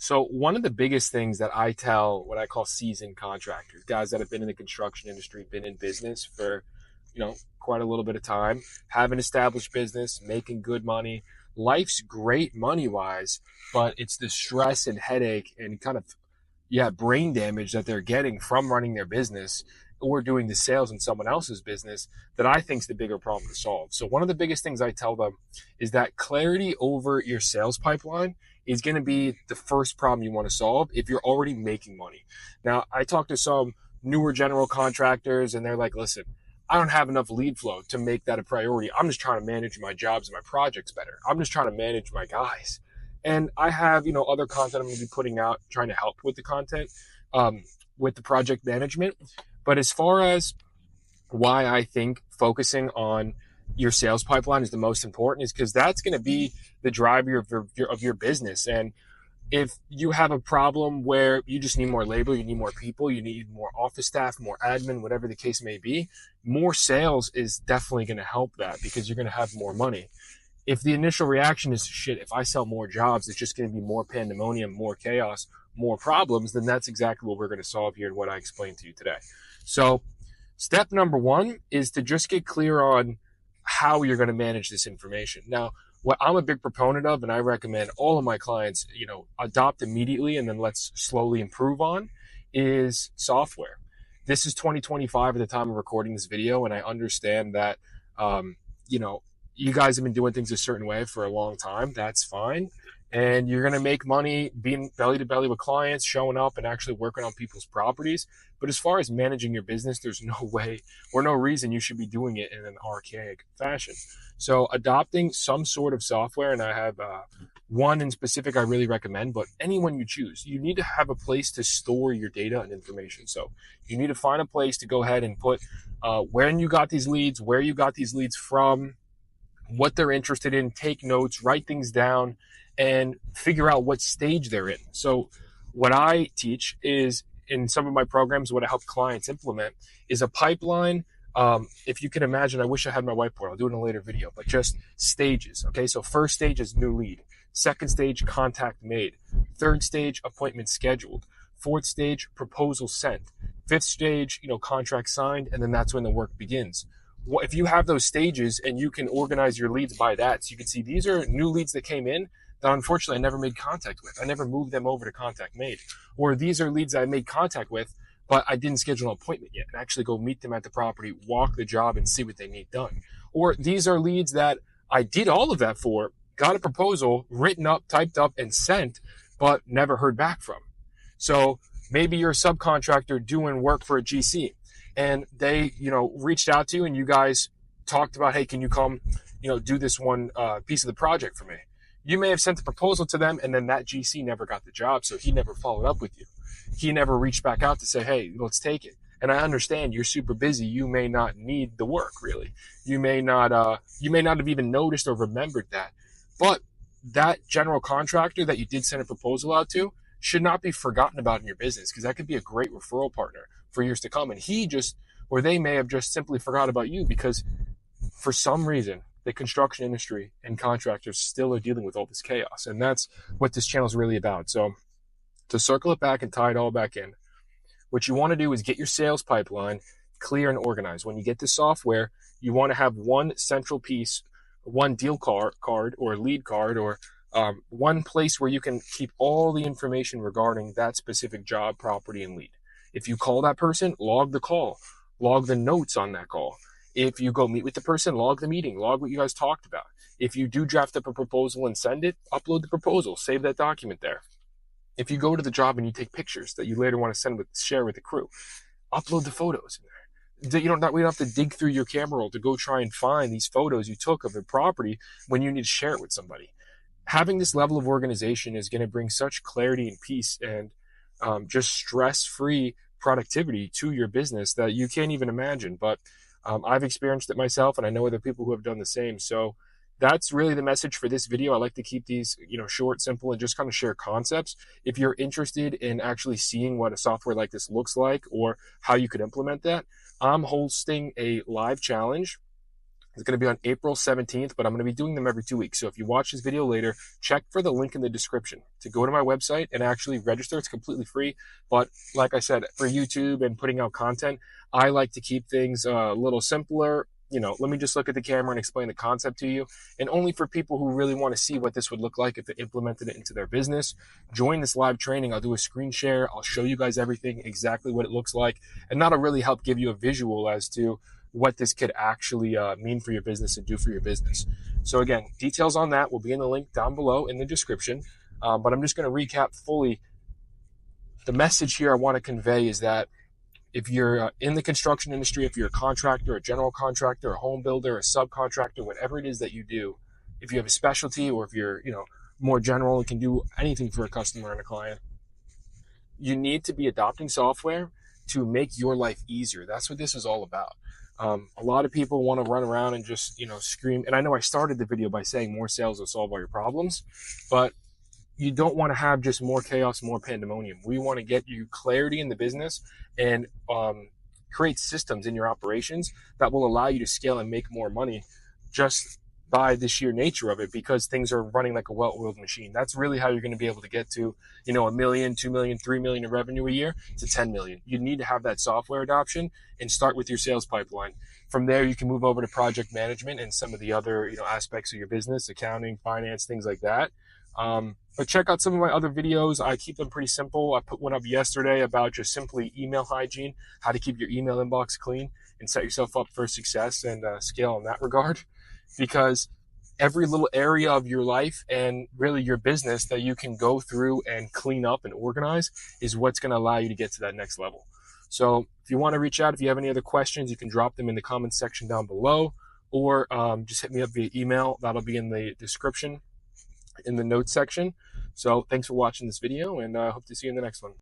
So one of the biggest things that I tell what I call seasoned contractors, guys that have been in the construction industry, been in business for, quite a little bit of time, have an established business, making good money. Life's great money wise, but it's the stress and headache and kind of, brain damage that they're getting from running their business or doing the sales in someone else's business that I think is the bigger problem to solve. So one of the biggest things I tell them is that clarity over your sales pipeline is going to be the first problem you want to solve if you're already making money. Now, I talk to some newer general contractors and they're like, listen, I don't have enough lead flow to make that a priority. I'm just trying to manage my jobs and my projects better. I'm just trying to manage my guys. And I have, other content I'm going to be putting out, trying to help with the content, with the project management. But as far as why I think focusing on your sales pipeline is the most important is because that's going to be the driver of your business. And if you have a problem where you just need more labor, you need more people, you need more office staff, more admin, whatever the case may be, more sales is definitely going to help that because you're going to have more money. If the initial reaction is, shit, if I sell more jobs, it's just going to be more pandemonium, more chaos, more problems, then that's exactly what we're going to solve here and what I explained to you today. So step number one is to just get clear on how you're going to manage this information. Now, what I'm a big proponent of, and I recommend all of my clients, adopt immediately and then let's slowly improve on, is software. This is 2025 at the time of recording this video, and I understand that, you guys have been doing things a certain way for a long time. That's fine. And you're going to make money being belly to belly with clients, showing up and actually working on people's properties. But as far as managing your business, there's no way or no reason you should be doing it in an archaic fashion. So adopting some sort of software, and I have one in specific I really recommend, but anyone you choose, you need to have a place to store your data and information. So you need to find a place to go ahead and put when you got these leads, where you got these leads from, what they're interested in, take notes, write things down, and figure out what stage they're in. So what I teach is in some of my programs, what I help clients implement is a pipeline. If you can imagine, I wish I had my whiteboard. I'll do it in a later video, but just stages. Okay. So first stage is new lead. Second stage, contact made. Third stage, appointment scheduled. Fourth stage, proposal sent. Fifth stage, contract signed. And then that's when the work begins. If you have those stages and you can organize your leads by that, so you can see these are new leads that came in that unfortunately I never made contact with. I never moved them over to contact made. Or these are leads I made contact with, but I didn't schedule an appointment yet and actually go meet them at the property, walk the job and see what they need done. Or these are leads that I did all of that for, got a proposal written up, typed up and sent, but never heard back from. So maybe you're a subcontractor doing work for a GC and they, reached out to you and you guys talked about, hey, can you come, do this one piece of the project for me? You may have sent the proposal to them and then that GC never got the job. So he never followed up with you. He never reached back out to say, hey, let's take it. And I understand you're super busy. You may not need the work really. You may not have even noticed or remembered that. But that general contractor that you did send a proposal out to should not be forgotten about in your business because that could be a great referral partner for years to come. And they may have just simply forgot about you because for some reason, the construction industry and contractors still are dealing with all this chaos. And that's what this channel is really about. So to circle it back and tie it all back in, what you want to do is get your sales pipeline clear and organized. When you get the software, you want to have one central piece, one deal card or lead card or one place where you can keep all the information regarding that specific job, property, and lead. If you call that person, log the call, log the notes on that call. If you go meet with the person, log the meeting, log what you guys talked about. If you do draft up a proposal and send it, upload the proposal, save that document there. If you go to the job and you take pictures that you later want to share with the crew, upload the photos in there. We don't have to dig through your camera roll to go try and find these photos you took of a property when you need to share it with somebody. Having this level of organization is going to bring such clarity and peace and just stress-free productivity to your business that you can't even imagine. But I've experienced it myself and I know other people who have done the same. So that's really the message for this video. I like to keep these, short, simple, and just kind of share concepts. If you're interested in actually seeing what a software like this looks like or how you could implement that, I'm hosting a live challenge It's going to be on April 17th, but I'm going to be doing them every 2 weeks. So if you watch this video later, check for the link in the description to go to my website and actually register. It's completely free. But like I said, for YouTube and putting out content, I like to keep things a little simpler. Let me just look at the camera and explain the concept to you. And only for people who really want to see what this would look like if they implemented it into their business, join this live training. I'll do a screen share. I'll show you guys everything, exactly what it looks like. And that'll really help give you a visual as to what this could actually mean for your business and do for your business. So again, details on that will be in the link down below in the description. But I'm just going to recap fully. The message here I want to convey is that if you're in the construction industry, if you're a contractor, a general contractor, a home builder, a subcontractor, whatever it is that you do, if you have a specialty or if you're, more general and can do anything for a customer and a client, you need to be adopting software to make your life easier. That's what this is all about. A lot of people want to run around and just, scream. And I know I started the video by saying more sales will solve all your problems, but you don't want to have just more chaos, more pandemonium. We want to get you clarity in the business and create systems in your operations that will allow you to scale and make more money just by the sheer nature of it, because things are running like a well-oiled machine. That's really how you're going to be able to get to, $1 million, $2 million, $3 million in revenue a year to 10 million. You need to have that software adoption and start with your sales pipeline. From there, you can move over to project management and some of the other, aspects of your business, accounting, finance, things like that. But check out some of my other videos. I keep them pretty simple. I put one up yesterday about just simply email hygiene, how to keep your email inbox clean and set yourself up for success and scale in that regard. Because every little area of your life and really your business that you can go through and clean up and organize is what's going to allow you to get to that next level. So if you want to reach out, if you have any other questions, you can drop them in the comments section down below, or just hit me up via email. That'll be in the description in the notes section. So thanks for watching this video, and I hope to see you in the next one.